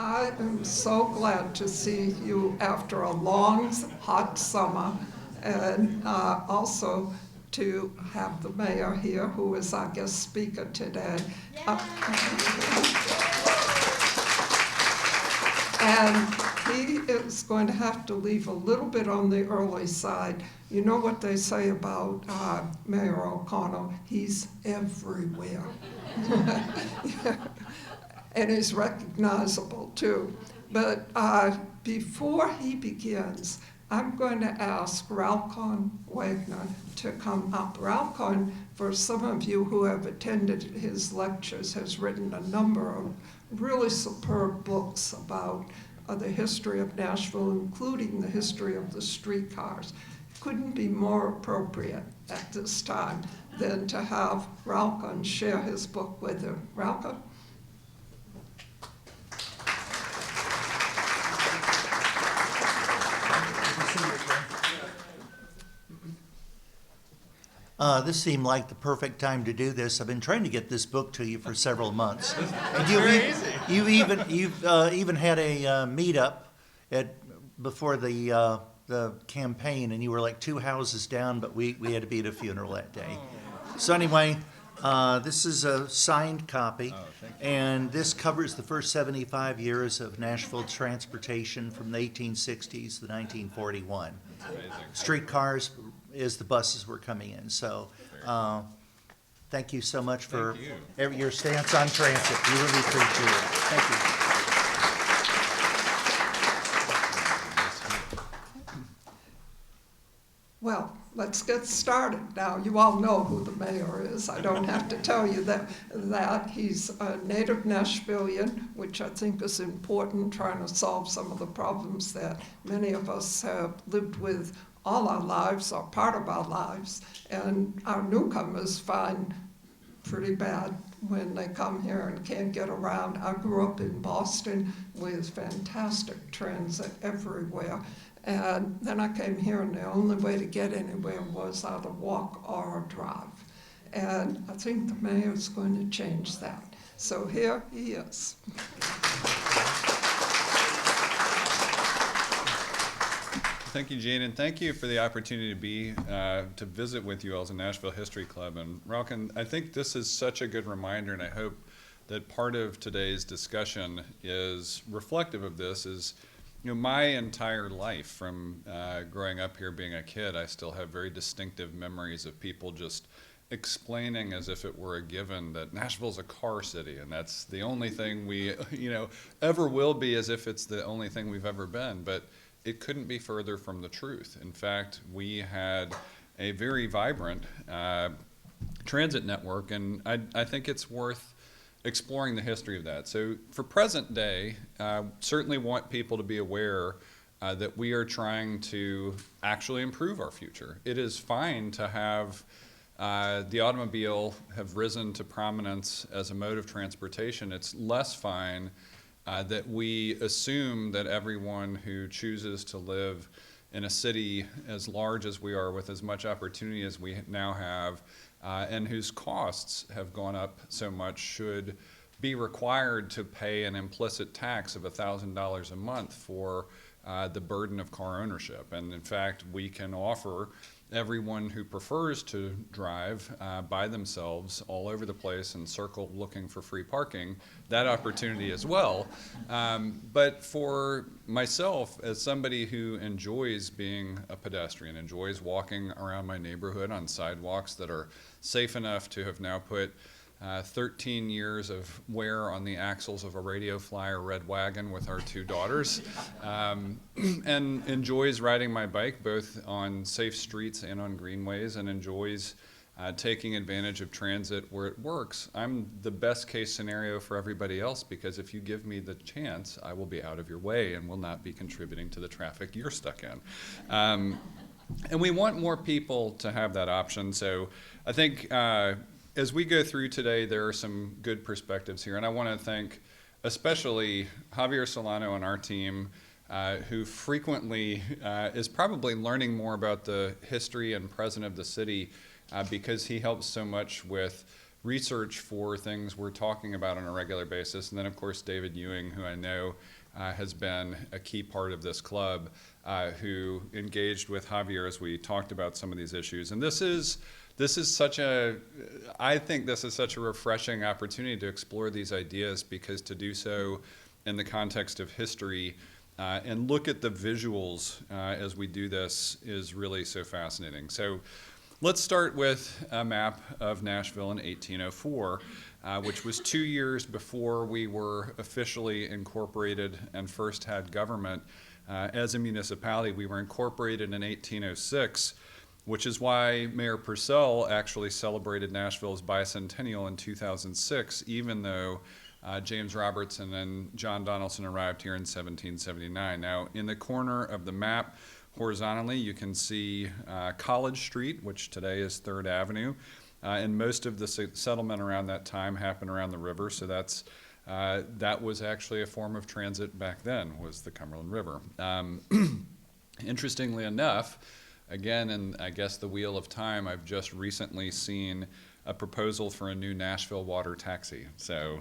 I am so glad to see you after a long, hot summer, and also to have the mayor here, who is our guest speaker today. And he is going to have to leave a little bit on the early side. You know what they say about Mayor O'Connell? He's everywhere. And he's recognizable too. But before he begins, I'm going to ask Ralcon Wagner to come up. Ralcon, for some of you who have attended his lectures, has written a number of really superb books about the history of Nashville, including the history of the streetcars. Couldn't be more appropriate at this time than to have Ralcon share his book with him. Ralcon? This seemed like the perfect time to do this. I've been trying to get this book to you for several months. And you've even had a meetup before the campaign, and you were like 2 houses down, but we had to be at a funeral that day. So anyway, this is a signed copy, and this covers the first 75 years of Nashville transportation from the 1860s to 1941. Streetcars is the buses were coming in. So thank you so much for your stance on transit. We really appreciate it. Thank you. Well, let's get started now. You all know who the mayor is. I don't have to tell you that he's a native Nashvilleian, which I think is important, trying to solve some of the problems that many of us have lived with all our lives, or part of our lives, and our newcomers find pretty bad when they come here and can't get around. I grew up in Boston with fantastic transit everywhere, and then I came here and the only way to get anywhere was either walk or drive. And I think the mayor's going to change that. So here he is. Thank you, Jane, and thank you for the opportunity to visit with you all as a Nashville History Club. And Ralcon, I think this is such a good reminder, and I hope that part of today's discussion is reflective of this. Is my entire life from growing up here, being a kid, I still have very distinctive memories of people just explaining as if it were a given that Nashville's a car city, and that's the only thing we ever will be, as if it's the only thing we've ever been. But it couldn't be further from the truth. In fact, we had a very vibrant transit network, and I think it's worth exploring the history of that. So for present day, certainly want people to be aware that we are trying to actually improve our future. It is fine to have the automobile have risen to prominence as a mode of transportation. It's less fine that we assume that everyone who chooses to live in a city as large as we are, with as much opportunity as we now have, and whose costs have gone up so much, should be required to pay an implicit tax of $1,000 a month for the burden of car ownership. And in fact, we can offer everyone who prefers to drive by themselves all over the place and circle looking for free parking that opportunity as well. But for myself, as somebody who enjoys being a pedestrian, enjoys walking around my neighborhood on sidewalks that are safe enough to have now put 13 years of wear on the axles of a Radio Flyer red wagon with our 2 daughters, and enjoys riding my bike both on safe streets and on greenways, and enjoys taking advantage of transit where it works. I'm the best case scenario for everybody else, because if you give me the chance, I will be out of your way and will not be contributing to the traffic you're stuck in. And we want more people to have that option. So I think as we go through today, there are some good perspectives here, and I want to thank especially Javier Solano and our team, who frequently is probably learning more about the history and present of the city, because he helps so much with research for things we're talking about on a regular basis. And then, of course, David Ewing, who I know has been a key part of this club, who engaged with Javier as we talked about some of these issues. And this is such a, I think this is such a refreshing opportunity to explore these ideas, because to do so in the context of history and look at the visuals as we do this is really so fascinating. So let's start with a map of Nashville in 1804, which was 2 years before we were officially incorporated and first had government as a municipality. We were incorporated in 1806, which is why Mayor Purcell actually celebrated Nashville's bicentennial in 2006, even though James Robertson and John Donaldson arrived here in 1779. Now, in the corner of the map, horizontally, you can see College Street, which today is 3rd Avenue, and most of the settlement around that time happened around the river, so that was actually a form of transit back then, was the Cumberland River. Interestingly enough, again, in I guess the wheel of time, I've just recently seen a proposal for a new Nashville water taxi. So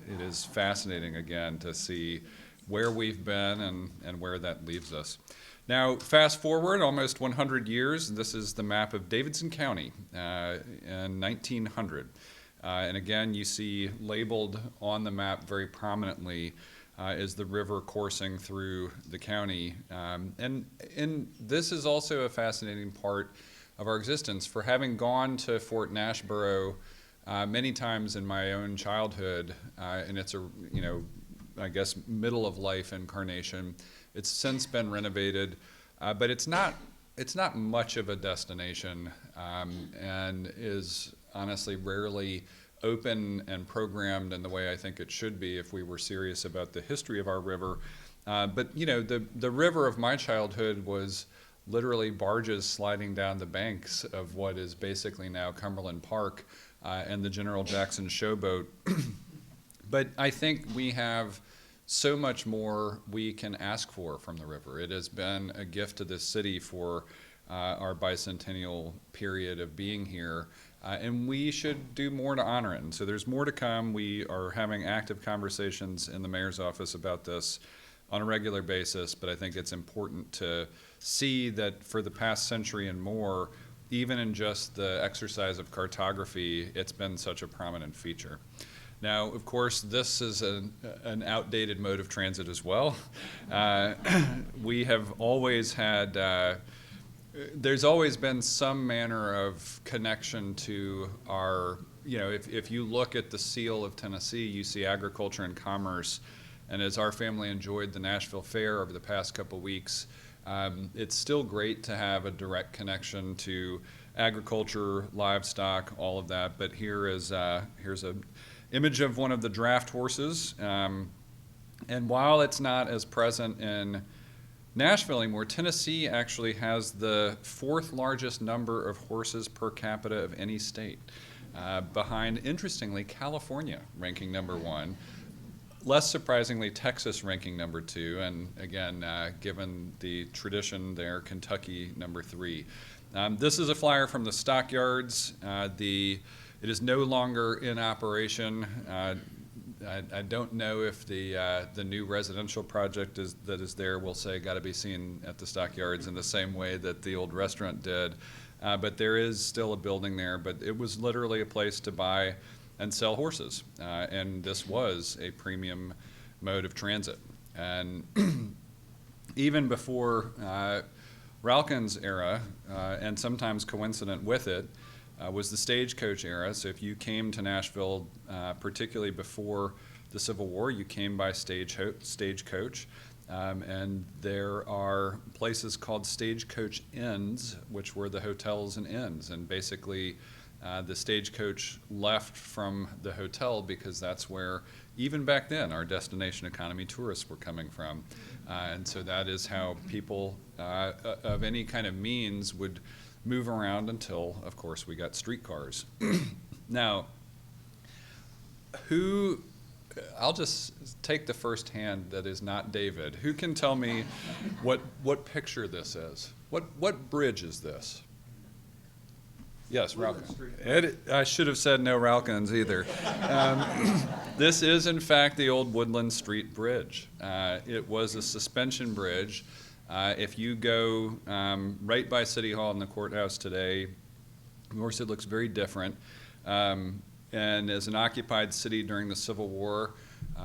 it is fascinating, again, to see where we've been and where that leaves us. Now, fast forward almost 100 years, this is the map of Davidson County in 1900. And again, you see labeled on the map very prominently is the river coursing through the county. And this is also a fascinating part of our existence. For having gone to Fort Nashboro many times in my own childhood, and it's a, I guess, middle of life incarnation. It's since been renovated, but it's not much of a destination, and is honestly rarely open and programmed in the way I think it should be if we were serious about the history of our river. But the river of my childhood was literally barges sliding down the banks of what is basically now Cumberland Park and the General Jackson Showboat. But I think we have so much more we can ask for from the river. It has been a gift to this city for our bicentennial period of being here, and we should do more to honor it. And so there's more to come. We are having active conversations in the mayor's office about this on a regular basis, but I think it's important to see that for the past century and more, even in just the exercise of cartography, it's been such a prominent feature. Now, of course, this is an outdated mode of transit as well. We have always had, there's always been some manner of connection to our, if you look at the seal of Tennessee, you see agriculture and commerce. And as our family enjoyed the Nashville Fair over the past couple weeks, it's still great to have a direct connection to agriculture, livestock, all of that. But here's a image of one of the draft horses. And while it's not as present in Nashville anymore, Tennessee actually has the 4th largest number of horses per capita of any state, behind, interestingly, California ranking #1. Less surprisingly, Texas ranking #2, and again, given the tradition there, Kentucky #3. This is a flyer from the stockyards. It is no longer in operation. I don't know if the new residential project that is there will say got to be seen at the stockyards in the same way that the old restaurant did, but there is still a building there. But it was literally a place to buy and sell horses, and this was a premium mode of transit. And even before Ralkin's era, and sometimes coincident with it, was the stagecoach era. So if you came to Nashville, particularly before the Civil War, you came by stagecoach. And there are places called stagecoach inns, which were the hotels and inns. And basically, the stagecoach left from the hotel because that's where, even back then, our destination economy tourists were coming from. And so that is how people of any kind of means would move around until, of course, we got streetcars. Now, I'll just take the first hand that is not David. Who can tell me what picture this is? What bridge is this? Yes, Ralkin. I should have said no Ralkins either. This is, in fact, the old Woodland Street Bridge. It was a suspension bridge. If you go right by City Hall and the courthouse today, of course, it looks very different. And as an occupied city during the Civil War,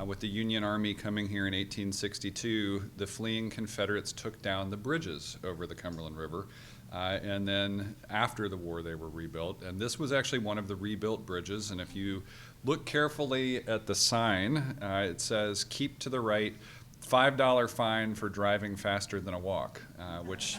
with the Union Army coming here in 1862, the fleeing Confederates took down the bridges over the Cumberland River. And then after the war, they were rebuilt. And this was actually one of the rebuilt bridges. And if you look carefully at the sign, it says, "Keep to the right, $5 fine for driving faster than a walk," which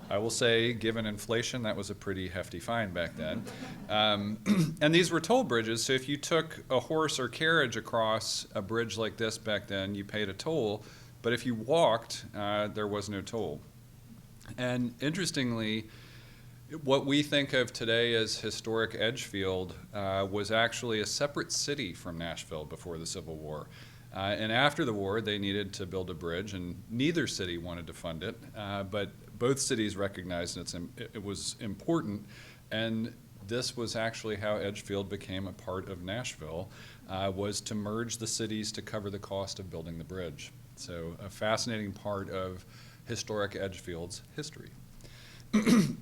I will say, given inflation, that was a pretty hefty fine back then. And these were toll bridges, so if you took a horse or carriage across a bridge like this back then, you paid a toll. But if you walked, there was no toll. And interestingly, what we think of today as historic Edgefield was actually a separate city from Nashville before the Civil War. And after the war, they needed to build a bridge, and neither city wanted to fund it, but both cities recognized it was important, and this was actually how Edgefield became a part of Nashville, was to merge the cities to cover the cost of building the bridge. So a fascinating part of historic Edgefield's history.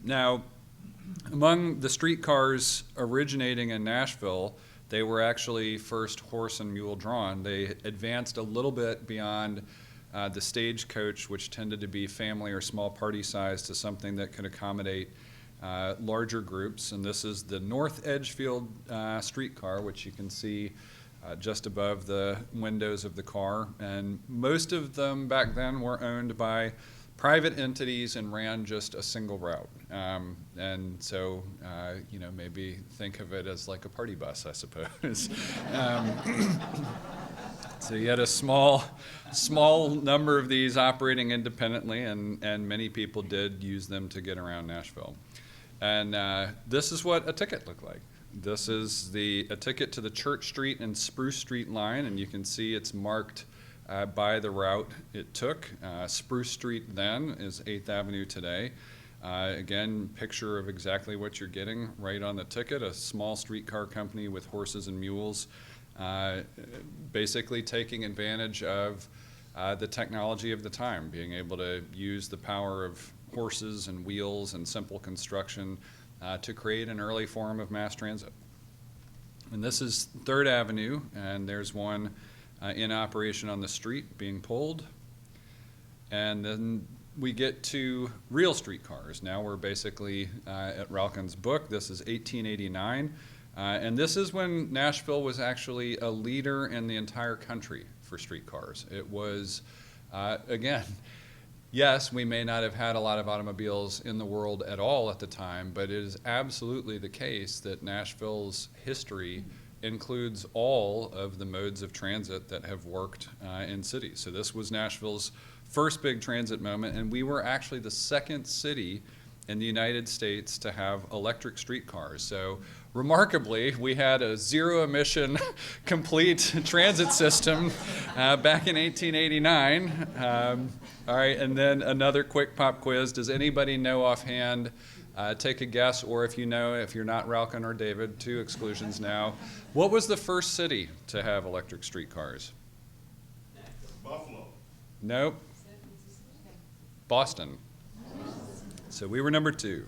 Now, among the streetcars originating in Nashville, they were actually first horse and mule drawn. They advanced a little bit beyond the stagecoach, which tended to be family or small party size, to something that could accommodate larger groups. And this is the North Edgefield streetcar, which you can see just above the windows of the car. And most of them back then were owned by private entities and ran just a single route. And so, maybe think of it as like a party bus, I suppose. So you had a small number of these operating independently, and many people did use them to get around Nashville. And this is what a ticket looked like. This is a ticket to the Church Street and Spruce Street line, and you can see it's marked by the route it took. Spruce Street then is 8th Avenue today. Again, picture of exactly what you're getting right on the ticket, a small streetcar company with horses and mules, basically taking advantage of the technology of the time, being able to use the power of horses and wheels and simple construction to create an early form of mass transit. And this is 3rd Avenue, and there's one in operation on the street being pulled. And then we get to real streetcars. Now we're basically at Ralkin's book. This is 1889. And this is when Nashville was actually a leader in the entire country for streetcars. It was, again, yes, we may not have had a lot of automobiles in the world at all at the time, but it is absolutely the case that Nashville's history includes all of the modes of transit that have worked in cities. So this was Nashville's first big transit moment, and we were actually the second city in the United States to have electric streetcars. So remarkably, we had a zero-emission complete transit system back in 1889. All right, and then another quick pop quiz. Does anybody know offhand, take a guess, or if you know, if you're not Ralkin or David, 2 exclusions now. What was the first city to have electric streetcars? Buffalo. Nope. Boston. So we were number 2.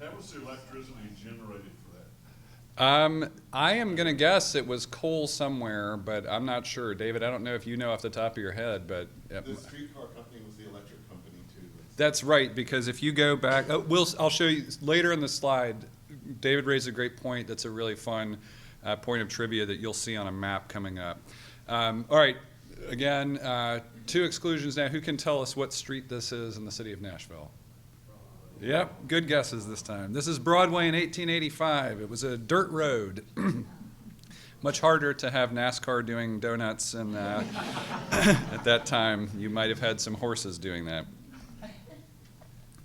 How was the electricity generated for that? I am going to guess it was coal somewhere, but I'm not sure. David, I don't know if you know off the top of your head, but The streetcar company was the electric company too. that's right, because if you go back, I'll show you later in the slide. David raised a great point. That's a really fun point of trivia that you'll see on a map coming up. All right, again, 2 exclusions now. Who can tell us what street this is in the city of Nashville? Yep, good guesses this time. This is Broadway in 1885. It was a dirt road. Much harder to have NASCAR doing donuts, and at that time you might have had some horses doing that.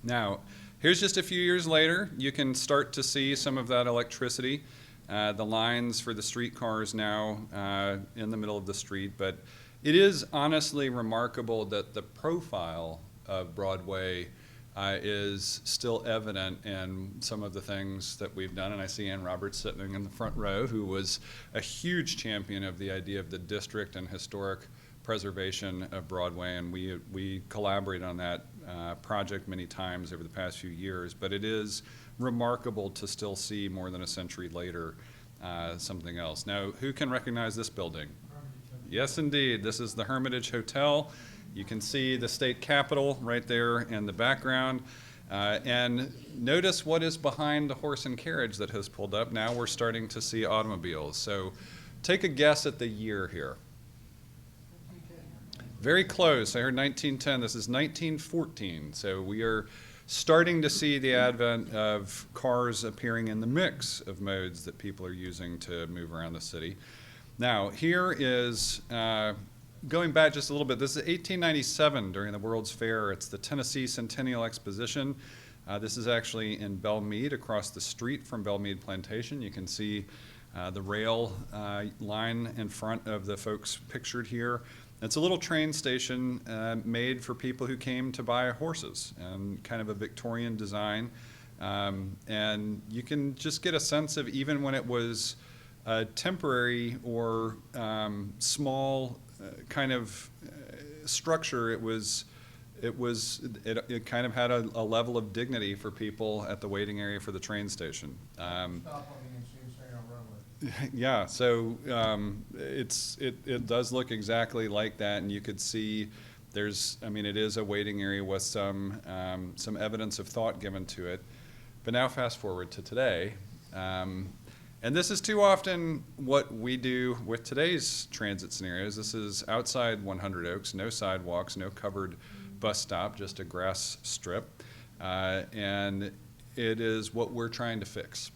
Now, here's just a few years later. You can start to see some of that electricity. The lines for the streetcars now in the middle of the street, but it is honestly remarkable that the profile of Broadway is still evident in some of the things that we've done. And I see Ann Roberts sitting in the front row, who was a huge champion of the idea of the district and historic preservation of Broadway, and we collaborate on that project many times over the past few years. But it is remarkable to still see, more than a century later, something else. Now, who can recognize this building? Yes, indeed. This is the Hermitage Hotel. You can see the state capitol right there in the background. And notice what is behind the horse and carriage that has pulled up. Now we're starting to see automobiles. So take a guess at the year here. Very close. I heard 1910. This is 1914. So we are starting to see the advent of cars appearing in the mix of modes that people are using to move around the city. Now, here is, going back just a little bit, this is 1897 during the World's Fair. It's the Tennessee Centennial Exposition. This is actually in Belmead, across the street from Belmead Plantation. You can see the rail line in front of the folks pictured here. It's a little train station made for people who came to buy horses, and kind of a Victorian design. And you can just get a sense of, even when it was a temporary or small kind of structure, it kind of had a level of dignity for people at the waiting area for the train station. Yeah, so it does look exactly like that, and you could see it is a waiting area with some evidence of thought given to it. But now fast forward to today. And this is too often what we do with today's transit scenarios. This is outside 100 Oaks, no sidewalks, no covered bus stop, just a grass strip. And it is what we're trying to fix,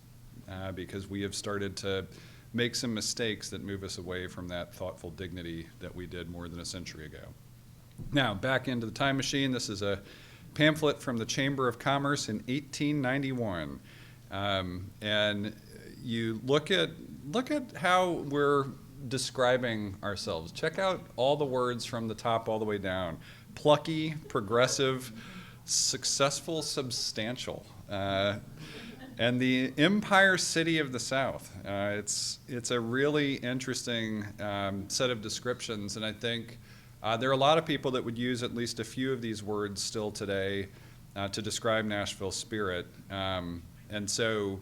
because we have started to make some mistakes that move us away from that thoughtful dignity that we did more than a century ago. Now, back into the time machine. This is a pamphlet from the Chamber of Commerce in 1891. And you look at how we're describing ourselves. Check out all the words from the top all the way down. Plucky, progressive, successful, substantial. And the Empire City of the South. It's a really interesting set of descriptions, and I think there are a lot of people that would use at least a few of these words still today to describe Nashville's spirit. And so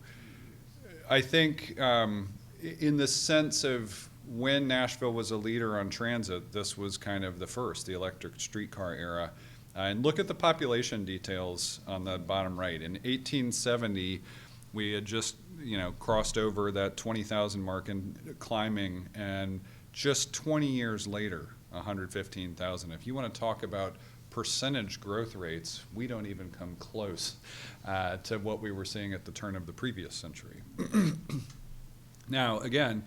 I think in the sense of when Nashville was a leader on transit, this was kind of the first, the electric streetcar era. And look at the population details on the bottom right. In 1870, we had just crossed over that 20,000 mark and climbing, and just 20 years later, 115,000. If you want to talk about percentage growth rates, we don't even come close to what we were seeing at the turn of the previous century. Now, again,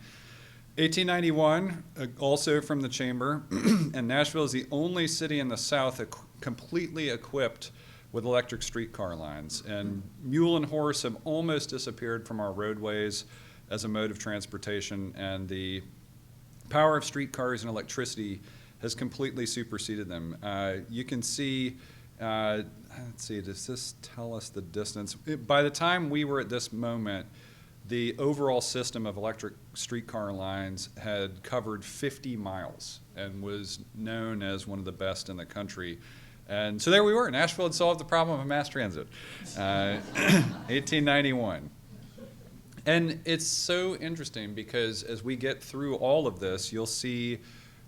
1891, also from the Chamber, and Nashville is the only city in the South completely equipped with electric streetcar lines. And mule and horse have almost disappeared from our roadways as a mode of transportation, and the power of streetcars and electricity has completely superseded them. You can see, let's see, does this tell us the distance? By the time we were at this moment, the overall system of electric streetcar lines had covered 50 miles and was known as one of the best in the country. And so there we were. Nashville had solved the problem of mass transit, 1891. And it's so interesting because as we get through all of this, you'll see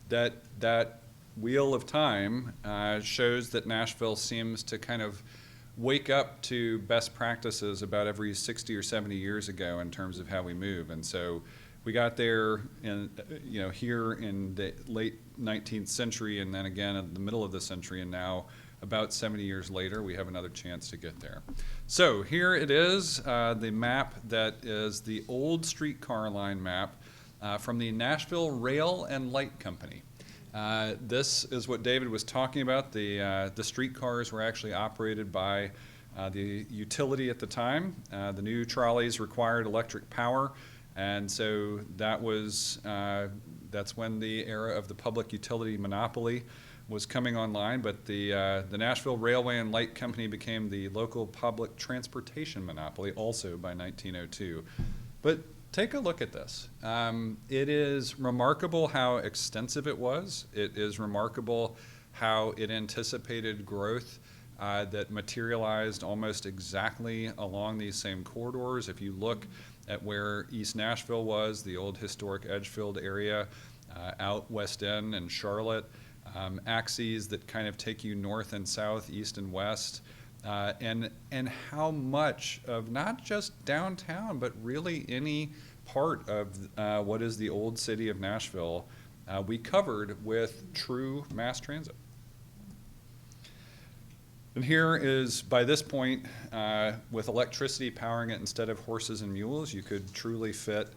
that that wheel of time shows that Nashville seems to kind of wake up to best practices about every 60 or 70 years ago in terms of how we move. And so we got there here in the late 19th century, and then again in the middle of the century, and now about 70 years later, we have another chance to get there. So here it is, the map that is the old streetcar line map from the Nashville Rail and Light Company. This is what David was talking about. The streetcars were actually operated by the utility at the time. The new trolleys required electric power, and so that's when the era of the public utility monopoly was coming online, but the Nashville Railway and Light Company became the local public transportation monopoly also by 1902. But take a look at this. It is remarkable how extensive it was. It is remarkable how it anticipated growth that materialized almost exactly along these same corridors. If you look at where East Nashville was, the old historic Edgefield area, out West End and Charlotte, axes that kind of take you north and south, east and west, and how much of not just downtown, but really any part of what is the old city of Nashville we covered with true mass transit. And here is, by this point, with electricity powering it instead of horses and mules, you could truly fit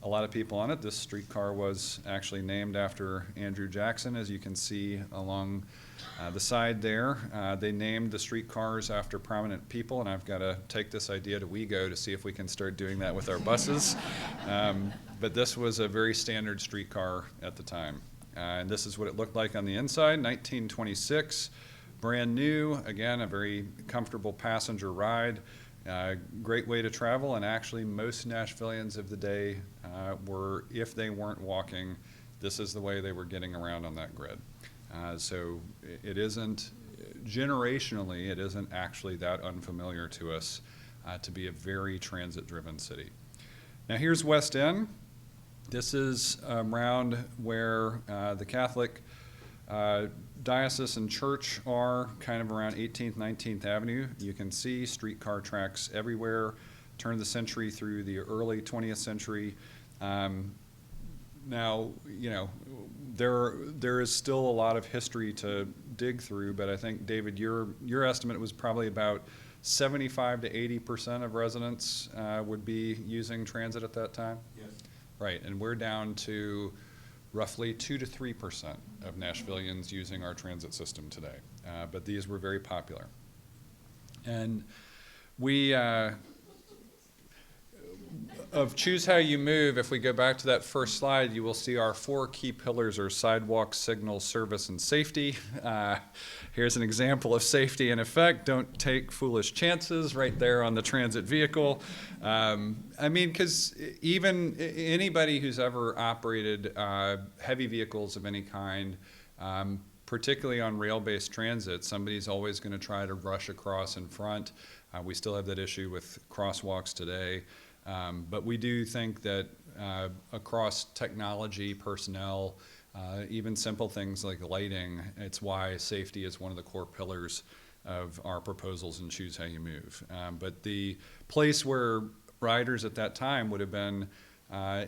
a lot of people on it. This streetcar was actually named after Andrew Jackson, as you can see along the side there. They named the streetcars after prominent people, and I've got to take this idea to WeGo to see if we can start doing that with our buses. But this was a very standard streetcar at the time. And this is what it looked like on the inside, 1926. Brand new, again, a very comfortable passenger ride, great way to travel, and actually most Nashvillians of the day were, if they weren't walking, this is the way they were getting around on that grid. So it isn't, generationally, it isn't actually that unfamiliar to us to be a very transit-driven city. Now here's West End. This is around where the Catholic diocese and church are, kind of around 18th, 19th Avenue. You can see streetcar tracks everywhere, turn of the century through the early 20th century. Now, you know, there is still a lot of history to dig through, but I think, David, your estimate was probably about 75 to 80% of residents would be using transit at that time? Yes. Right, and we're down to roughly 2 to 3% of Nashvillians using our transit system today. But these were very popular. And we, of Choose How You Move, if we go back to that first slide, you will see our 4 key pillars are sidewalk, signal, service, and safety. Here's an example of safety in effect. Don't take foolish chances right there on the transit vehicle. I mean, because even anybody who's ever operated heavy vehicles of any kind, particularly on rail-based transit, somebody's always going to try to rush across in front. We still have that issue with crosswalks today. But we do think that across technology, personnel, even simple things like lighting, it's why safety is one of the core pillars of our proposals in Choose How You Move. But the place where riders at that time would have been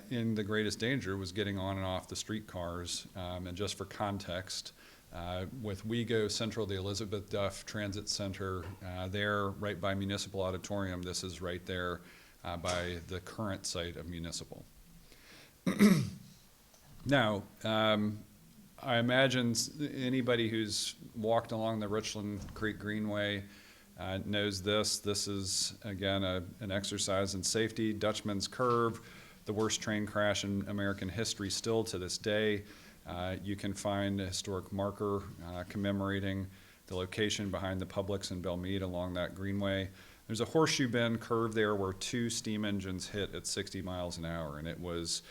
in the greatest danger was getting on and off the streetcars. And just for context, with WeGo Central, the Elizabeth Duff Transit Center, there right by Municipal Auditorium, this is right there by the current site of Municipal. Now, I imagine anybody who's walked along the Richland Creek Greenway knows this. This is, again, an exercise in safety. Dutchman's Curve, the worst train crash in American history still to this day. You can find a historic marker commemorating the location behind the Publix in Belmead along that greenway. There's a horseshoe bend curve there where 2 steam engines hit at 60 miles an hour, and it was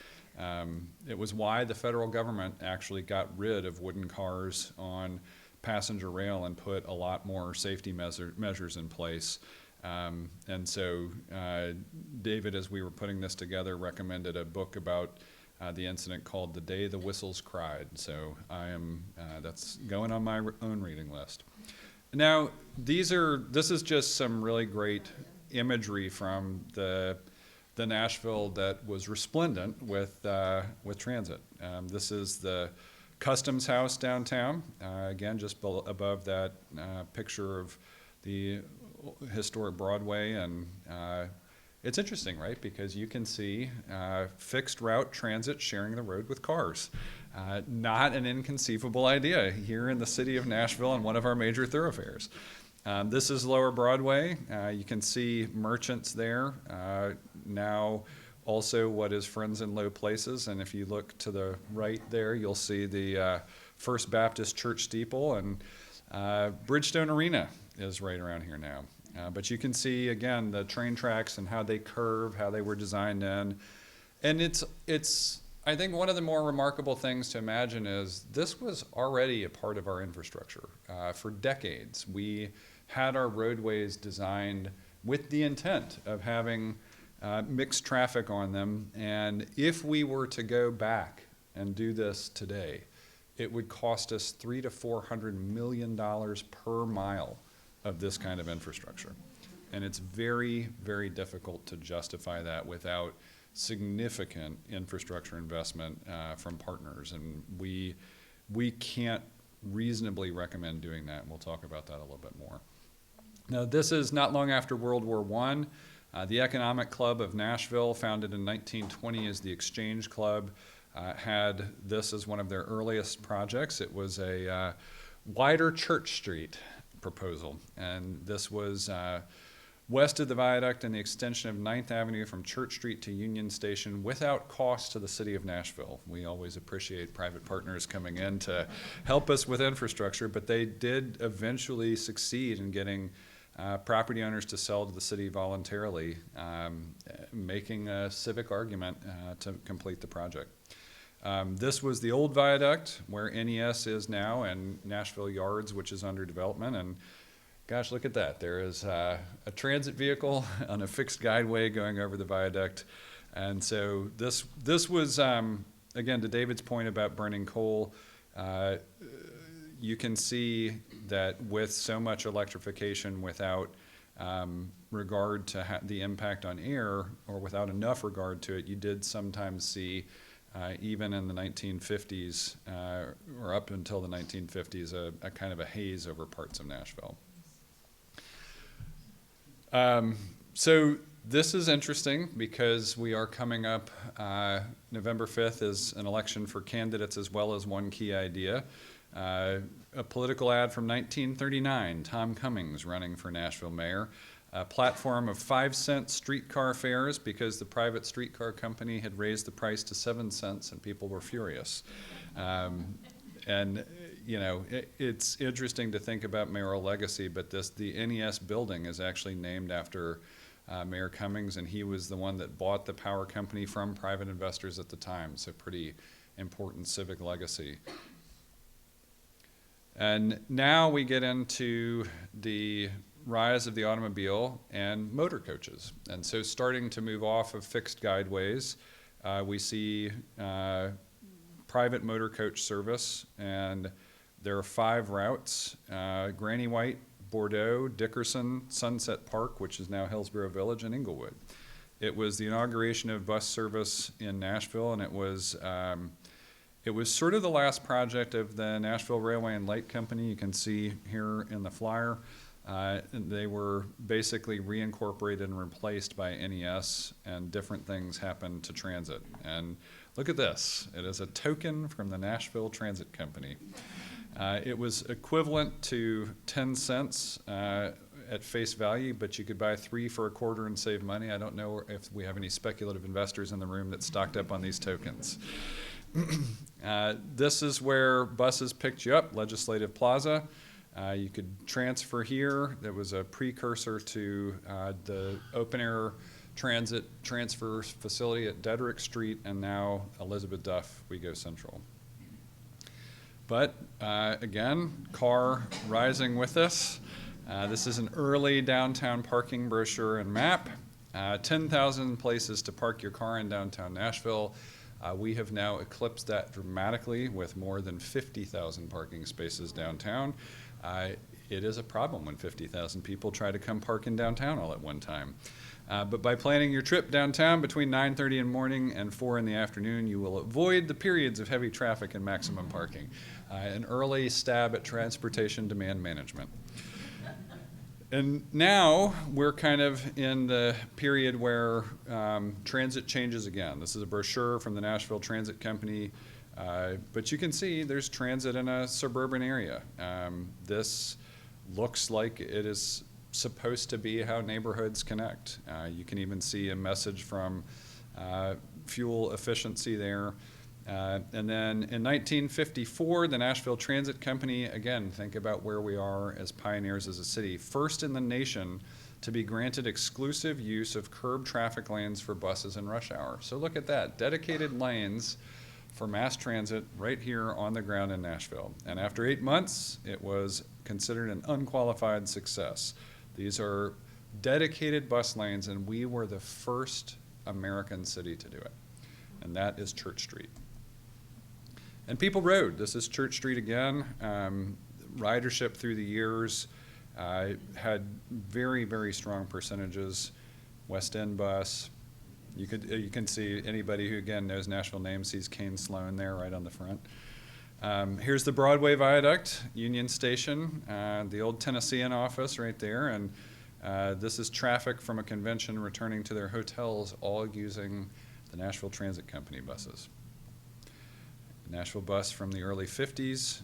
why the federal government actually got rid of wooden cars on passenger rail and put a lot more safety measures in place. And so David, as we were putting this together, recommended a book about the incident called The Day the Whistles Cried. So that's going on my own reading list. Now, this is just some really great imagery from the Nashville that was resplendent with transit. This is the Customs House downtown. Again, just above that picture of the historic Broadway, and it's interesting, right? Because you can see fixed route transit sharing the road with cars. Not an inconceivable idea here in the city of Nashville and one of our major thoroughfares. This is Lower Broadway. You can see merchants there. Now also what is Friends in Low Places, and if you look to the right there, you'll see the First Baptist Church steeple, and Bridgestone Arena is right around here now. But you can see, again, the train tracks and how they curve, how they were designed in. And it's I think one of the more remarkable things to imagine is this was already a part of our infrastructure. For decades, we had our roadways designed with the intent of having mixed traffic on them. And if we were to go back and do this today, it would cost us $300 to $400 million per mile of this kind of infrastructure. And it's very, very difficult to justify that without significant infrastructure investment from partners. And we can't reasonably recommend doing that, and we'll talk about that a little bit more. Now, this is not long after World War I. The Economic Club of Nashville, founded in 1920 as the Exchange Club, had this as one of their earliest projects. It was a wider Church Street proposal, and this was west of the viaduct and the extension of 9th Avenue from Church Street to Union Station without cost to the city of Nashville. We always appreciate private partners coming in to help us with infrastructure, but they did eventually succeed in getting property owners to sell to the city voluntarily, making a civic argument to complete the project. This was the old viaduct where NES is now, and Nashville Yards, which is under development. And gosh, look at that. There is a transit vehicle on a fixed guideway going over the viaduct. And so this was, again, to David's point about burning coal, you can see that with so much electrification without regard to the impact on air, or without enough regard to it, you did sometimes see, even in the 1950s, or up until the 1950s, a kind of a haze over parts of Nashville. So this is interesting because we are coming up, November 5th is an election for candidates as well as one key idea. A political ad from 1939, Tom Cummings running for Nashville mayor. A platform of 5-cent streetcar fares because the private streetcar company had raised the price to 7 cents and people were furious. And you know, it's interesting to think about mayoral legacy, but the NES building is actually named after Mayor Cummings, and he was the one that bought the power company from private investors at the time, so pretty important civic legacy. And now we get into the rise of the automobile and motor coaches. And so starting to move off of fixed guideways, we see private motor coach service, and there are 5 routes: Granny White, Bordeaux, Dickerson, Sunset Park, which is now Hillsborough Village, and Inglewood. It was the inauguration of bus service in Nashville, and it was sort of the last project of the Nashville Railway and Light Company. You can see here in the flyer. They were basically reincorporated and replaced by NES, and different things happened to transit. And look at this. It is a token from the Nashville Transit Company. It was equivalent to 10 cents at face value, but you could buy 3 for a quarter and save money. I don't know if we have any speculative investors in the room that stocked up on these tokens. This is where buses picked you up, Legislative Plaza. You could transfer here. There was a precursor to the open-air transit transfer facility at Dedrick Street, and now Elizabeth Duff, we go Central. But again, car rising with us. This is an early downtown parking brochure and map. 10,000 places to park your car in downtown Nashville. We have now eclipsed that dramatically with more than 50,000 parking spaces downtown. It is a problem when 50,000 people try to come park in downtown all at one time. But by planning your trip downtown between 9:30 in the morning and 4 in the afternoon, you will avoid the periods of heavy traffic and maximum parking. An early stab at transportation demand management. And now we're kind of in the period where transit changes again. This is a brochure from the Nashville Transit Company, but you can see there's transit in a suburban area. This looks like it is supposed to be how neighborhoods connect. You can even see a message from fuel efficiency there. And then in 1954, the Nashville Transit Company, again, think about where we are as pioneers as a city, first in the nation to be granted exclusive use of curb traffic lanes for buses in rush hour. So look at that, dedicated lanes for mass transit right here on the ground in Nashville. And after 8 months, it was considered an unqualified success. These are dedicated bus lanes, and we were the first American city to do it. And that is Church Street. And people rode. This is Church Street again. Ridership through the years had very, very strong percentages. West End bus. You can see anybody who, again, knows Nashville names sees Kane Sloan there right on the front. Here's the Broadway Viaduct, Union Station, the old Tennessean office right there. And this is traffic from a convention returning to their hotels, all using the Nashville Transit Company buses. Nashville bus from the early 50s.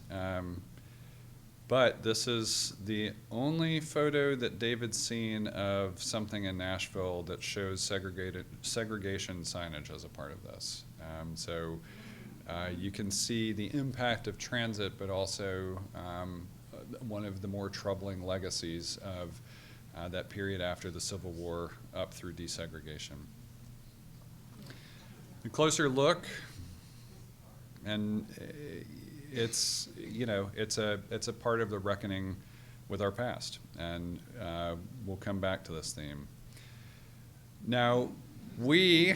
But this is the only photo that David's seen of something in Nashville that shows segregation signage as a part of this. So you can see the impact of transit, but also one of the more troubling legacies of that period after the Civil War up through desegregation. A closer look, and it's a part of the reckoning with our past, and we'll come back to this theme. Now, we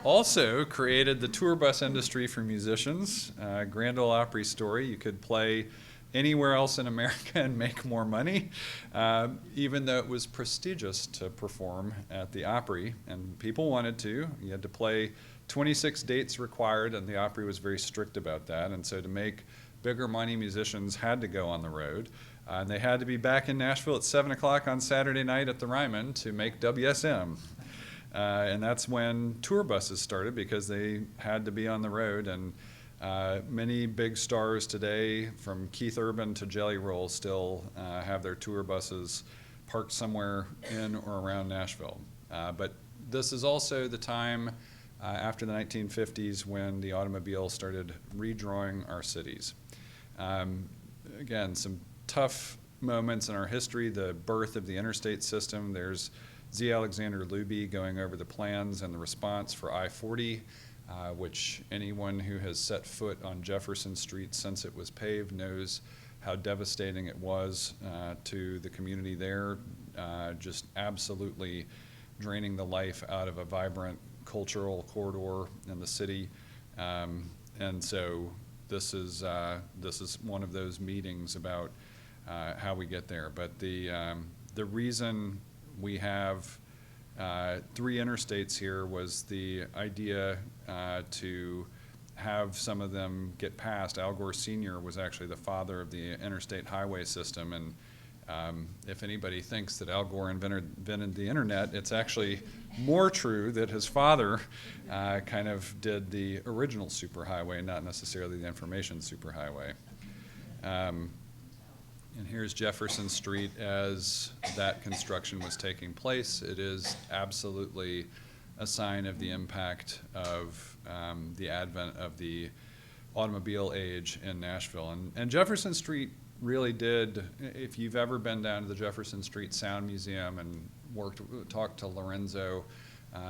also created the tour bus industry for musicians. Grand Ole Opry story. You could play anywhere else in America and make more money, even though it was prestigious to perform at the Opry, and people wanted to. You had to play 26 dates required, and the Opry was very strict about that. And so to make bigger money, musicians had to go on the road. And they had to be back in Nashville at 7 o'clock on Saturday night at the Ryman to make WSM. And that's when tour buses started, because they had to be on the road. And many big stars today, from Keith Urban to Jelly Roll, still have their tour buses parked somewhere in or around Nashville. But this is also the time after the 1950s when the automobile started redrawing our cities. Again, some tough moments in our history, the birth of the interstate system. There's Z. Alexander Luby going over the plans and the response for I-40, which anyone who has set foot on Jefferson Street since it was paved knows how devastating it was to the community there, just absolutely draining the life out of a vibrant cultural corridor in the city. And so this is one of those meetings about how we get there. But the reason we have 3 interstates here was the idea to have some of them get passed. Al Gore Sr. was actually the father of the interstate highway system, and if anybody thinks that Al Gore invented the internet, it's actually more true that his father kind of did the original superhighway, not necessarily the information superhighway. And here's Jefferson Street as that construction was taking place. It is absolutely a sign of the impact of the advent of the automobile age in Nashville. And Jefferson Street really did, if you've ever been down to the Jefferson Street Sound Museum and talked to Lorenzo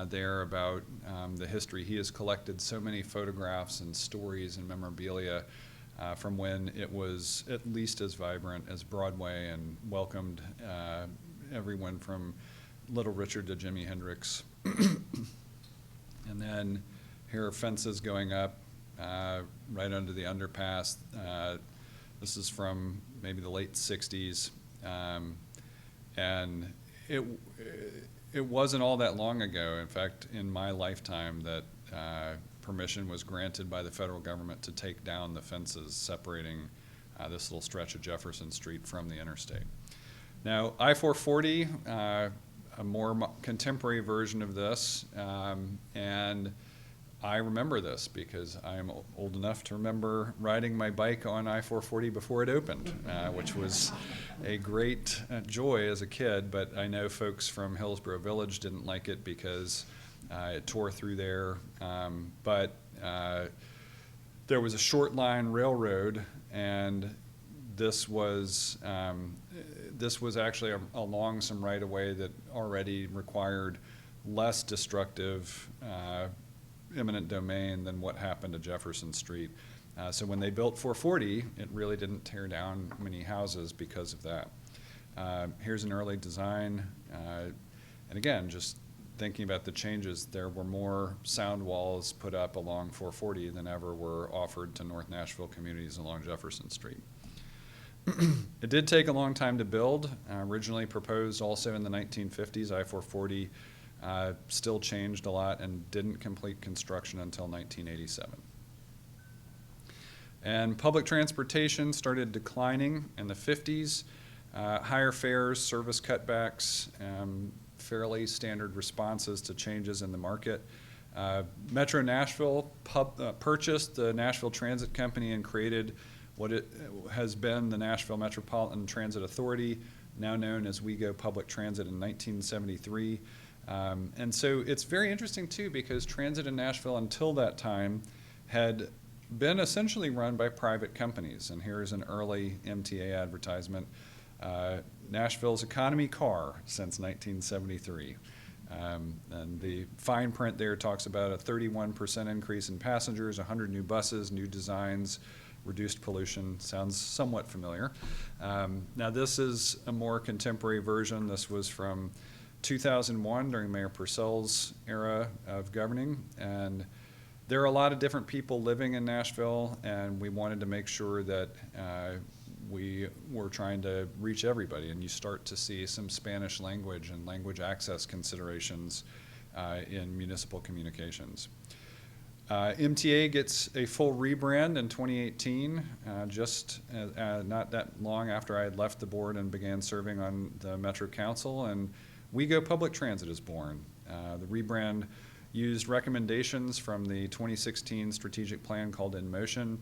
there about the history, he has collected so many photographs and stories and memorabilia from when it was at least as vibrant as Broadway and welcomed everyone from Little Richard to Jimi Hendrix. And then here are fences going up right under the underpass. This is from maybe the late 60s. And it wasn't all that long ago, in fact, in my lifetime, that permission was granted by the federal government to take down the fences separating this little stretch of Jefferson Street from the interstate. Now, I-440, a more contemporary version of this, and I remember this because I am old enough to remember riding my bike on I-440 before it opened, which was a great joy as a kid, but I know folks from Hillsborough Village didn't like it because it tore through there. But there was a short line railroad, and this was actually along some right-of-way that already required less destructive eminent domain than what happened to Jefferson Street. So when they built 440, it really didn't tear down many houses because of that. Here's an early design. And again, just thinking about the changes, there were more sound walls put up along 440 than ever were offered to North Nashville communities along Jefferson Street. It did take a long time to build. Originally proposed also in the 1950s, I-440 still changed a lot and didn't complete construction until 1987. And public transportation started declining in the 50s. Higher fares, service cutbacks, fairly standard responses to changes in the market. Metro Nashville purchased the Nashville Transit Company and created what it has been the Nashville Metropolitan Transit Authority, now known as WeGo Public Transit, in 1973. And so it's very interesting too, because transit in Nashville until that time had been essentially run by private companies. And here's an early MTA advertisement. Nashville's economy car since 1973. And the fine print there talks about a 31% increase in passengers, 100 new buses, new designs, reduced pollution. Sounds somewhat familiar. Now this is a more contemporary version. This was from 2001 during Mayor Purcell's era of governing. And there are a lot of different people living in Nashville, and we wanted to make sure that we were trying to reach everybody, and you start to see some Spanish language and language access considerations in municipal communications. MTA gets a full rebrand in 2018, just not that long after I had left the board and began serving on the Metro Council, and WeGo Public Transit is born. The rebrand used recommendations from the 2016 strategic plan called In Motion,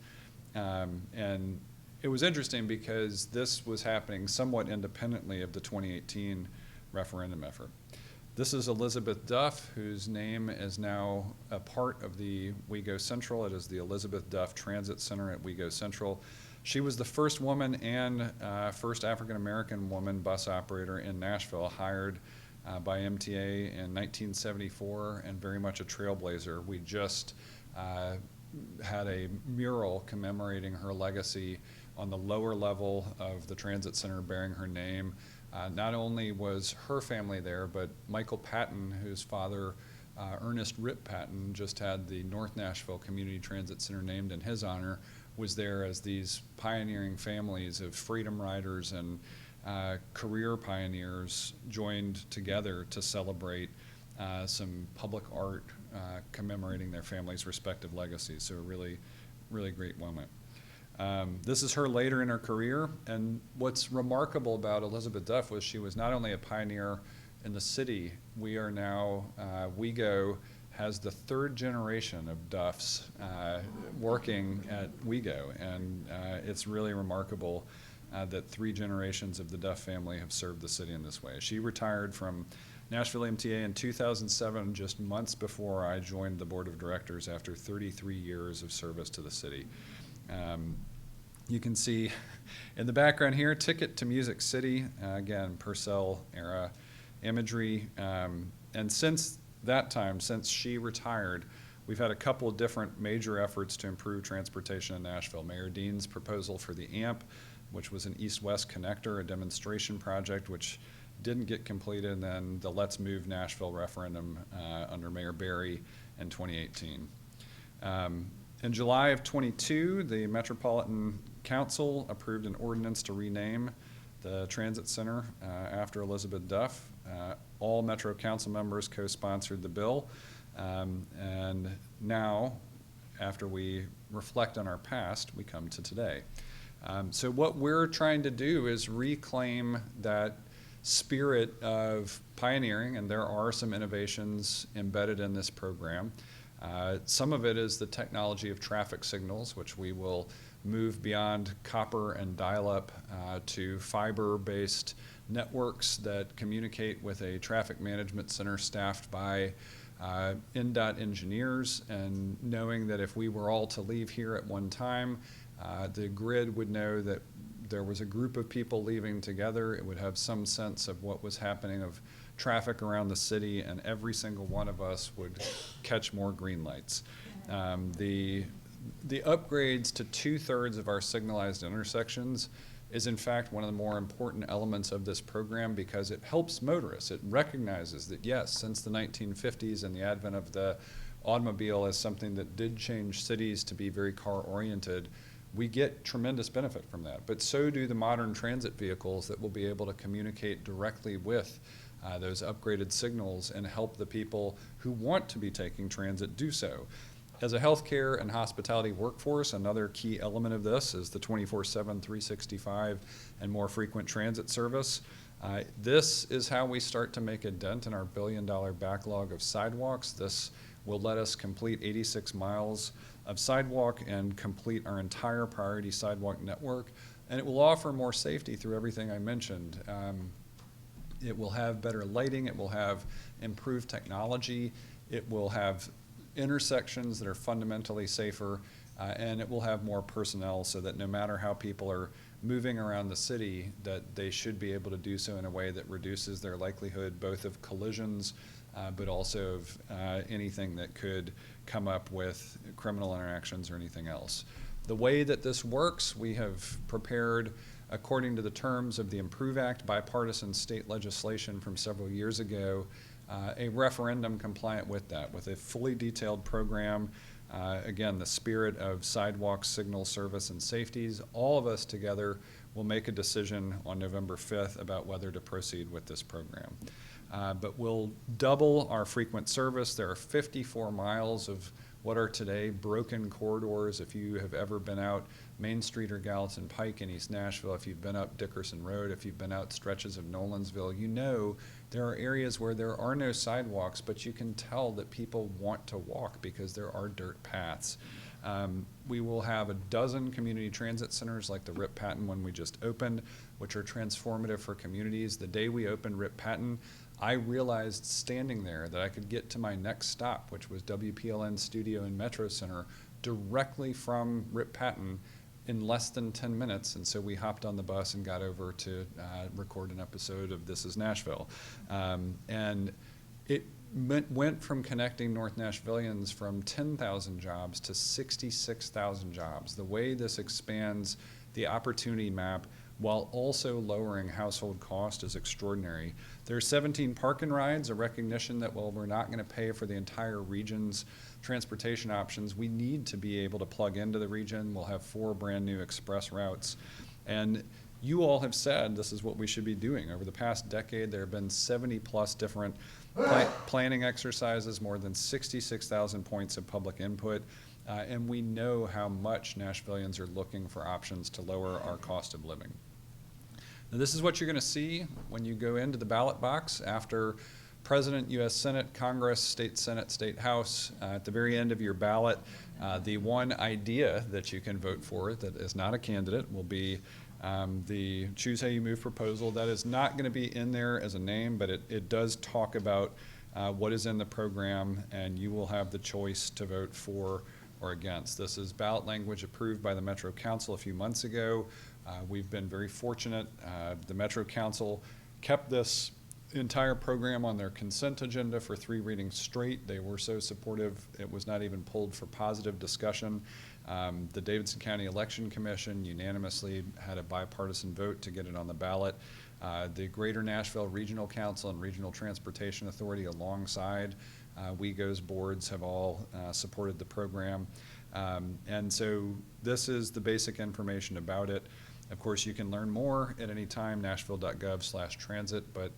and it was interesting because this was happening somewhat independently of the 2018 referendum effort. This is Elizabeth Duff, whose name is now a part of the WeGo Central. It is the Elizabeth Duff Transit Center at WeGo Central. She was the first woman and first African-American woman bus operator in Nashville, hired by MTA in 1974, and very much a trailblazer. We just had a mural commemorating her legacy on the lower level of the transit center bearing her name. Not only was her family there, but Michael Patton, whose father, Ernest Rip Patton, just had the North Nashville Community Transit Center named in his honor, was there as these pioneering families of freedom riders and career pioneers joined together to celebrate some public art commemorating their families' respective legacies. So a really, really great moment. This is her later in her career, and what's remarkable about Elizabeth Duff was she was not only a pioneer in the city. We are now, WeGo has the third generation of Duffs working at WeGo, and it's really remarkable that 3 generations of the Duff family have served the city in this way. She retired from Nashville MTA in 2007, just months before I joined the board of directors after 33 years of service to the city. You can see in the background here, Ticket to Music City, again, Purcell era imagery. And since that time, since she retired, we've had a couple of different major efforts to improve transportation in Nashville. Mayor Dean's proposal for the AMP, which was an east-west connector, a demonstration project, which didn't get completed, and then the Let's Move Nashville referendum under Mayor Berry in 2018. In July of 22, the Metropolitan Council approved an ordinance to rename the Transit Center after Elizabeth Duff. All Metro Council members co-sponsored the bill. And now, after we reflect on our past, we come to today. So what we're trying to do is reclaim that spirit of pioneering, and there are some innovations embedded in this program. Some of it is the technology of traffic signals, which we will move beyond copper and dial-up to fiber-based networks that communicate with a traffic management center staffed by NDOT engineers, and knowing that if we were all to leave here at one time, the grid would know that there was a group of people leaving together. It would have some sense of what was happening, of traffic around the city, and every single one of us would catch more green lights. The upgrades to 2/3 of our signalized intersections is in fact one of the more important elements of this program, because it helps motorists. It recognizes that yes, since the 1950s and the advent of the automobile as something that did change cities to be very car-oriented, we get tremendous benefit from that. But so do the modern transit vehicles that will be able to communicate directly with those upgraded signals and help the people who want to be taking transit do so. As a healthcare and hospitality workforce, another key element of this is the 24/7, 365 and more frequent transit service. This is how we start to make a dent in our billion-dollar backlog of sidewalks. This will let us complete 86 miles of sidewalk and complete our entire priority sidewalk network. And it will offer more safety through everything I mentioned. It will have better lighting. It will have improved technology. It will have intersections that are fundamentally safer, and it will have more personnel, so that no matter how people are moving around the city, that they should be able to do so in a way that reduces their likelihood both of collisions, but also of anything that could come up with criminal interactions or anything else. The way that this works, we have prepared, according to the terms of the Improve Act, bipartisan state legislation from several years ago, a referendum compliant with that, with a fully detailed program. Again, the spirit of sidewalks, signal service, and safeties. All of us together will make a decision on November 5th about whether to proceed with this program. But we'll double our frequent service. There are 54 miles of what are today broken corridors. If you have ever been out Main Street or Gallatin Pike in East Nashville, if you've been up Dickerson Road, if you've been out stretches of Nolensville, you know there are areas where there are no sidewalks, but you can tell that people want to walk because there are dirt paths. We will have a dozen community transit centers like the Rip Patton one we just opened, which are transformative for communities. The day we opened Rip Patton, I realized standing there that I could get to my next stop, which was WPLN Studio and Metro Center, directly from Rip Patton in less than 10 minutes. And so we hopped on the bus and got over to record an episode of This Is Nashville. And it went from connecting North Nashvillians from 10,000 jobs to 66,000 jobs. The way this expands the opportunity map while also lowering household cost is extraordinary. There are 17 park and rides, a recognition that while we're not going to pay for the entire region's transportation options, we need to be able to plug into the region. We'll have 4 brand new express routes. And you all have said this is what we should be doing. Over the past decade, there have been 70 plus different planning exercises, more than 66,000 points of public input. And we know how much Nashvillians are looking for options to lower our cost of living. Now, this is what you're going to see when you go into the ballot box after President, U.S. Senate, Congress, State Senate, State House. At the very end of your ballot, the one idea that you can vote for that is not a candidate will be the Choose How You Move proposal. That is not going to be in there as a name, but it does talk about what is in the program, and you will have the choice to vote for or against. This is ballot language approved by the Metro Council a few months ago. We've been very fortunate. The Metro Council kept this entire program on their consent agenda for 3 readings straight. They were so supportive, it was not even pulled for positive discussion. The Davidson County Election Commission unanimously had a bipartisan vote to get it on the ballot. The Greater Nashville Regional Council and Regional Transportation Authority alongside WEGO's boards have all supported the program. And so this is the basic information about it. Of course, you can learn more at any time, nashville.gov/transit, but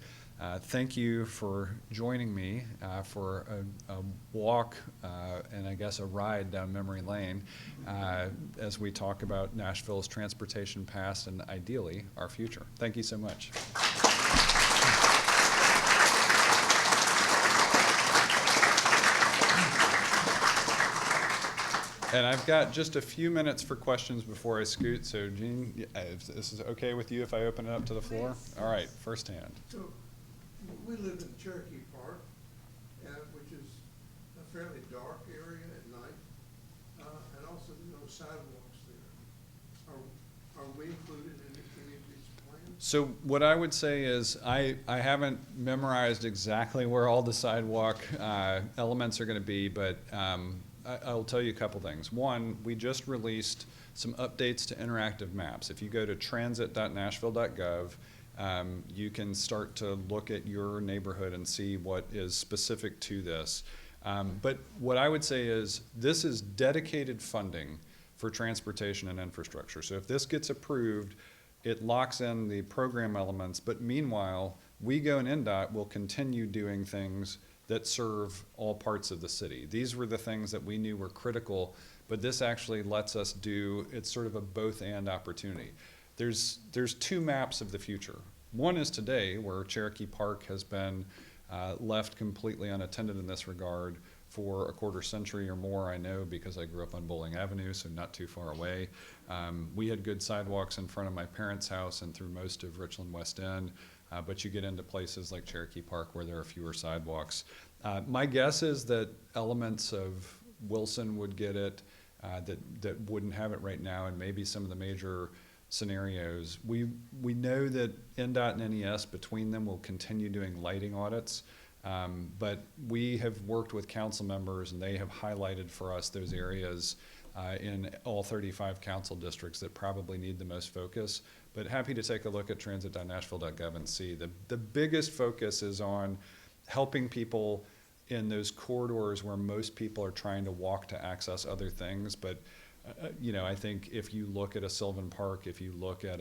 thank you for joining me for a walk and I guess a ride down memory lane as we talk about Nashville's transportation past and ideally our future. Thank you so much. And I've got just a few minutes for questions before I scoot. So, Gene, if this is okay with you if I open it up to the floor? All right, first hand. So, we live in Cherokee Park, which is fairly dark area at night, and also no sidewalks there. Are we included in any of these plans? So what I would say is I haven't memorized exactly where all the sidewalk elements are going to be, but I'll tell you a couple things. One, we just released some updates to interactive maps. If you go to transit.nashville.gov, you can start to look at your neighborhood and see what is specific to this. But what I would say is this is dedicated funding for transportation and infrastructure. So if this gets approved, it locks in the program elements, but meanwhile, WeGo and NDOT will continue doing things that serve all parts of the city. These were the things that we knew were critical, but this actually lets us do, it's sort of a both and opportunity. There's two maps of the future. One is today, where Cherokee Park has been left completely unattended in this regard for a quarter century or more, I know, because I grew up on Bowling Avenue, so not too far away. We had good sidewalks in front of my parents' house and through most of Richland West End, but you get into places like Cherokee Park where there are fewer sidewalks. My guess is that elements of Wilson would get it, that wouldn't have it right now, and maybe some of the major scenarios. We know that NDOT and NES, between them, will continue doing lighting audits, but we have worked with council members and they have highlighted for us those areas in all 35 council districts that probably need the most focus. But happy to take a look at transit.nashville.gov and see. The biggest focus is on helping people in those corridors where most people are trying to walk to access other things. But you know, I think if you look at a Sylvan Park, if you look at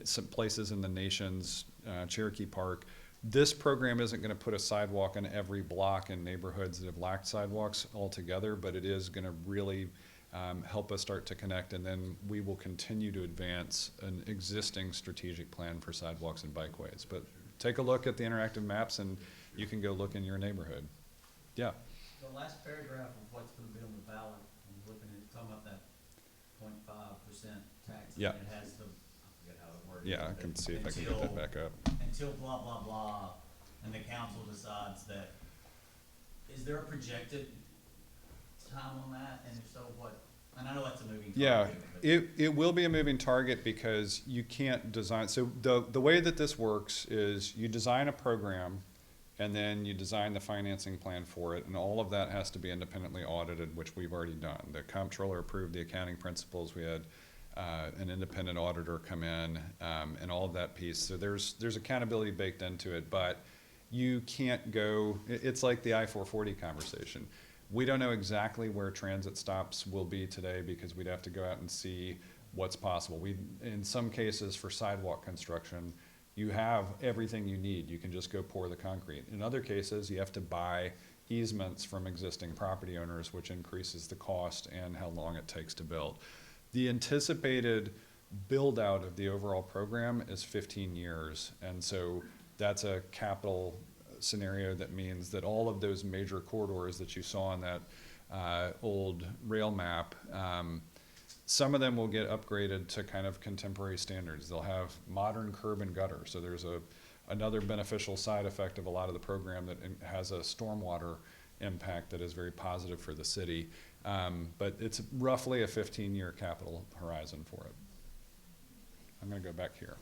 some places in the nation's Cherokee Park, this program isn't going to put a sidewalk in every block in neighborhoods that have lacked sidewalks altogether, but it is going to really help us start to connect, and then we will continue to advance an existing strategic plan for sidewalks and bikeways. But take a look at the interactive maps and you can go look in your neighborhood. Yeah. The last paragraph of what's going to be on the ballot, I'm looking at, talking about that 0.5% tax. Yeah. And it has the, I forget how it works. Yeah, I can see if I can get that back up. Until blah, blah, blah, and the council decides that, is there a projected time on that? And if so, what? And I know that's a moving target. Yeah, but it will be a moving target because you can't design, so the way that this works is you design a program and then you design the financing plan for it, and all of that has to be independently audited, which we've already done. The comptroller approved the accounting principles. We had an independent auditor come in, and all of that piece. So there's accountability baked into it, but you can't go, it's like the I-440 conversation. We don't know exactly where transit stops will be today because we'd have to go out and see what's possible. In some cases for sidewalk construction, you have everything you need. You can just go pour the concrete. In other cases, you have to buy easements from existing property owners, which increases the cost and how long it takes to build. The anticipated build out of the overall program is 15 years. And so that's a capital scenario that means that all of those major corridors that you saw on that old rail map, some of them will get upgraded to kind of contemporary standards. They'll have modern curb and gutter. So there's another beneficial side effect of a lot of the program that has a stormwater impact that is very positive for the city. But it's roughly a 15-year capital horizon for it. I'm going to go back here.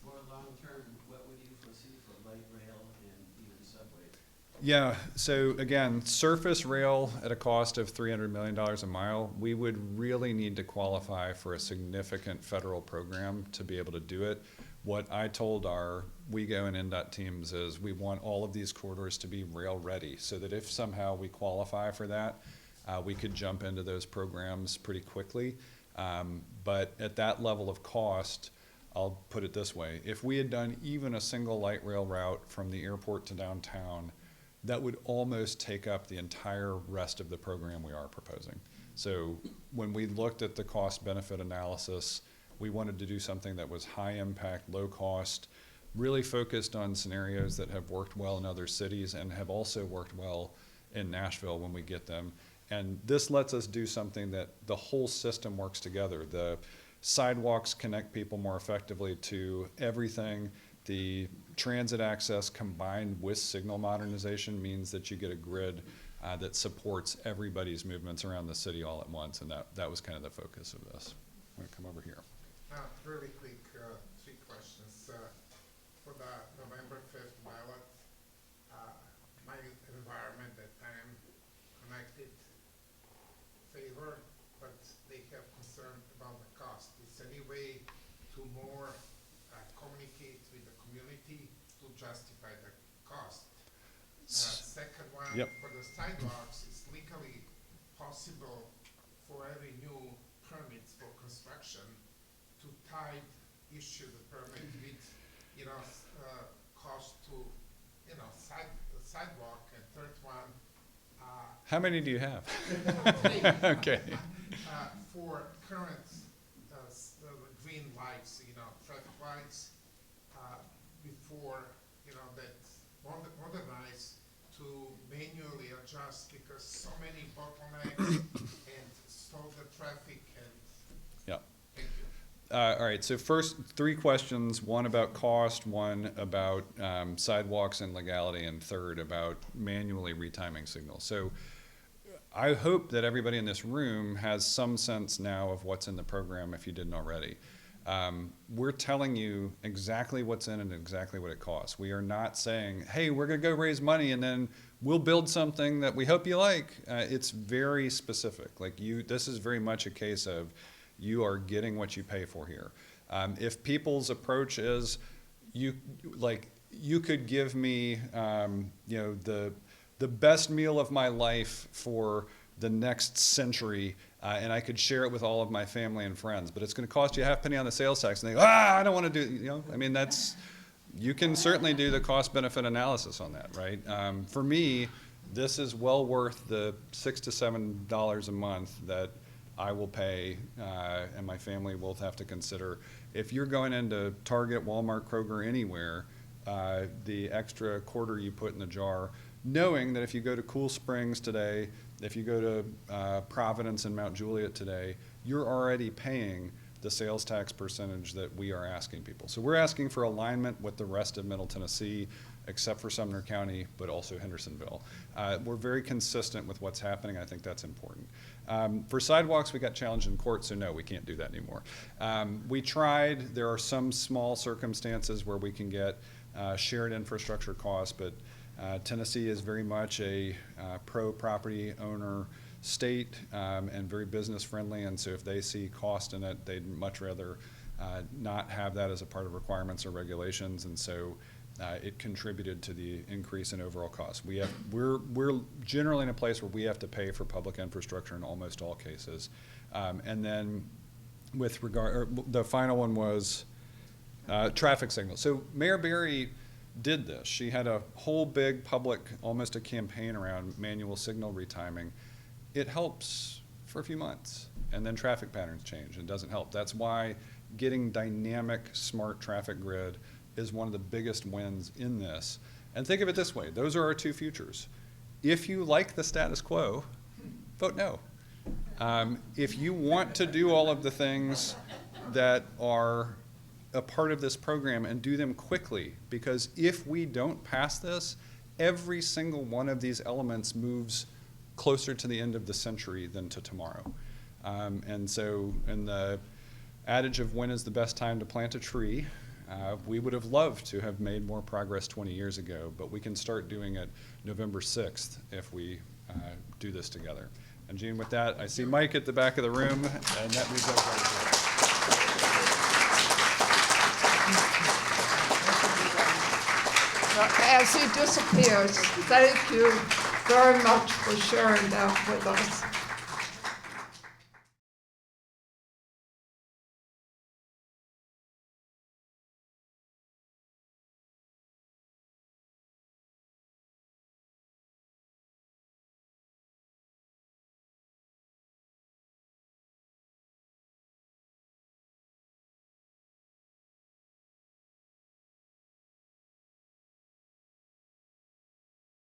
More long-term, what would you foresee for light rail and even subway? Yeah, so again, surface rail at a cost of $300 million a mile, we would really need to qualify for a significant federal program to be able to do it. What I told our WeGo and NDOT teams is we want all of these corridors to be rail ready so that if somehow we qualify for that, we could jump into those programs pretty quickly. But at that level of cost, I'll put it this way, if we had done even a single light rail route from the airport to downtown, that would almost take up the entire rest of the program we are proposing. So when we looked at the cost benefit analysis, we wanted to do something that was high impact, low cost, really focused on scenarios that have worked well in other cities and have also worked well in Nashville when we get them. And this lets us do something that the whole system works together. The sidewalks connect people more effectively to everything. The transit access combined with signal modernization means that you get a grid that supports everybody's movements around the city all at once, and that was kind of the focus of this. I'm gonna come over here. Really quick, 3 questions. For the November 5th ballot, my environment that I'm connected favor, but they have concern about the cost. Is there any way to more communicate with the community to justify the cost? Second one, Yep. for the sidewalks, it's legally possible for every new permits for construction to issue the permit with, cost to, sidewalk. And third one, How many do you have? Okay. for current, green lights, traffic lights, before, that modernize to manually adjust, because so many bottlenecks and slow the traffic and. Yeah. Thank you. All right, so first, 3 questions, one about cost, one about sidewalks and legality, and third about manually retiming signals. So I hope that everybody in this room has some sense now of what's in the program if you didn't already. We're telling you exactly what's in and exactly what it costs. We are not saying, hey, we're gonna go raise money and then we'll build something that we hope you like. It's very specific. This is very much a case of you are getting what you pay for here. If people's approach is, you could give me, the best meal of my life for the next century, and I could share it with all of my family and friends, but it's going to cost you a half penny on the sales tax, and they go, I don't want to do, you can certainly do the cost-benefit analysis on that, right? For me, this is well worth the $6 to $7 a month that I will pay, and my family will have to consider. If you're going into Target, Walmart, Kroger, anywhere, the extra quarter you put in the jar, knowing that if you go to Cool Springs today, if you go to Providence and Mount Juliet today, you're already paying the sales tax percentage that we are asking people. So we're asking for alignment with the rest of Middle Tennessee, except for Sumner County, but also Hendersonville. We're very consistent with what's happening. I think that's important. For sidewalks, we got challenged in court, so no, we can't do that anymore. We tried. There are some small circumstances where we can get shared infrastructure costs, but Tennessee is very much a pro-property owner state and very business friendly, and so if they see cost in it, they'd much rather not have that as a part of requirements or regulations, and so it contributed to the increase in overall costs. We're generally in a place where we have to pay for public infrastructure in almost all cases. And then with regard, the final one was traffic signals. So Mayor Berry did this. She had a whole big public, almost a campaign around manual signal retiming. It helps for a few months, and then traffic patterns change and it doesn't help. That's why getting dynamic, smart traffic grid is one of the biggest wins in this. And think of it this way, those are our 2 futures. If you like the status quo, vote no. If you want to do all of the things that are a part of this program and do them quickly, because if we don't pass this, every single one of these elements moves closer to the end of the century than to tomorrow. And so in the adage of when is the best time to plant a tree, we would have loved to have made more progress 20 years ago, but we can start doing it November 6th if we do this together. And Gene, with that, I see Mike at the back of the room, and that means everybody. As he disappears, thank you very much for sharing that with us.